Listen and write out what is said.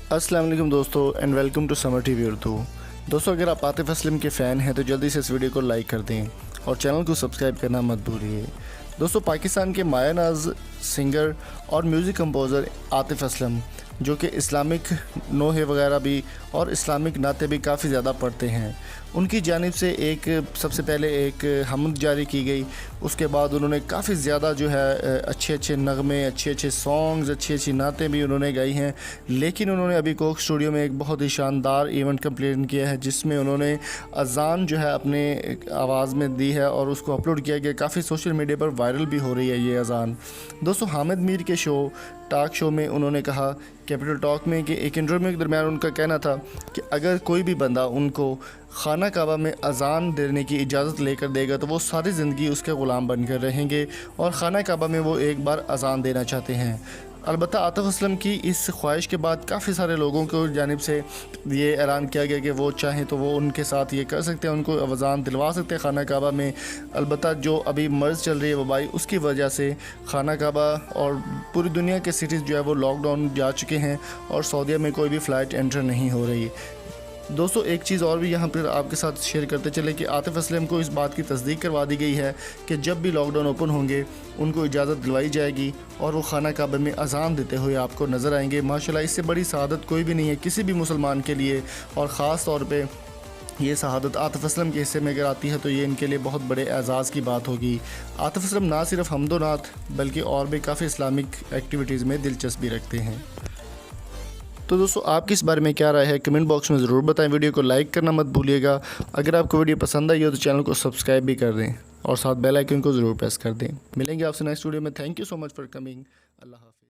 अस्सलाम वालेकुम दोस्तों and welcome to Samar TV Urdu. दोस्तों, अगर आप आतिफ असलम के फ़ैन हैं तो जल्दी से इस वीडियो को लाइक कर दें और चैनल को सब्सक्राइब करना मत भूलिए। दोस्तों, पाकिस्तान के माया नाज सिंगर और म्यूज़िक कंपोज़र आतिफ असलम, जो कि इस्लामिक नोहे वगैरह भी और इस्लामिक नाते भी काफ़ी ज़्यादा पढ़ते हैं, उनकी जानिब से सबसे पहले एक हमद जारी की गई। उसके बाद उन्होंने काफ़ी ज़्यादा जो है अच्छे अच्छे नगमे, अच्छे अच्छे सॉन्ग्स, अच्छी अच्छी नातें भी उन्होंने गाई हैं। लेकिन उन्होंने अभी कोक स्टूडियो में एक बहुत ही शानदार इवेंट कंप्लीट किया है, जिसमें उन्होंने अज़ान जो है अपने आवाज़ में दी है और उसको अपलोड किया गया। काफ़ी सोशल मीडिया पर वायरल भी हो रही है ये अज़ान। दोस्तों, हामिद मीर के टॉक शो में उन्होंने कहा, कैपिटल टॉक में, कि एक इंटरव्यू के दरमियान उनका कहना था कि अगर कोई भी बंदा उनको खाना काबा में अज़ान देने की इजाज़त लेकर देगा तो वो सारी ज़िंदगी उसके ग़ुलाम बनकर रहेंगे और खाना काबा में वो एक बार अज़ान देना चाहते हैं। अलबत्ता आतिफ असलम की इस ख्वाहिश के बाद काफ़ी सारे लोगों को जानिब से ये ऐलान किया गया कि वो चाहें तो वो उनके साथ ये कर सकते हैं, उनको अज़ान दिलवा सकते हैं खाना काबा में। अलबत्ता जो अभी मर्ज़ चल रही है वबाई, उसकी वजह से खाना काबा और पूरी दुनिया के सिटीज़ जो है वो लॉकडाउन जा चुके हैं और सऊदीया में कोई भी फ़्लाइट एंटर नहीं हो रही। दोस्तों, एक चीज़ और भी यहाँ पर आपके साथ शेयर करते चले कि आतिफ असलम को इस बात की तस्दीक करवा दी गई है कि जब भी लॉकडाउन ओपन होंगे उनको इजाज़त दिलवाई जाएगी और वो खाना काबा में अज़ान देते हुए आपको नज़र आएंगे। माशाल्लाह, इससे बड़ी शहादत कोई भी नहीं है किसी भी मुसलमान के लिए, और ख़ास तौर पे ये शहादत आतिफ असलम के हिस्से में अगर आती है तो ये इनके लिए बहुत बड़े एज़ाज़ की बात होगी। आतिफ असलम ना सिर्फ हमदो नात बल्कि और भी काफ़ी इस्लामिक एक्टिविटीज़ में दिलचस्पी रखते हैं। तो दोस्तों, आपकी इस बारे में क्या राय है, कमेंट बॉक्स में ज़रूर बताएं। वीडियो को लाइक करना मत भूलिएगा। अगर आपको वीडियो पसंद आई हो तो चैनल को सब्सक्राइब भी कर दें और साथ बेल आइकन को ज़रूर प्रेस कर दें। मिलेंगे आपसे नेक्स्ट वीडियो में। Thank you so much for coming. अल्लाह हाफ़िज़।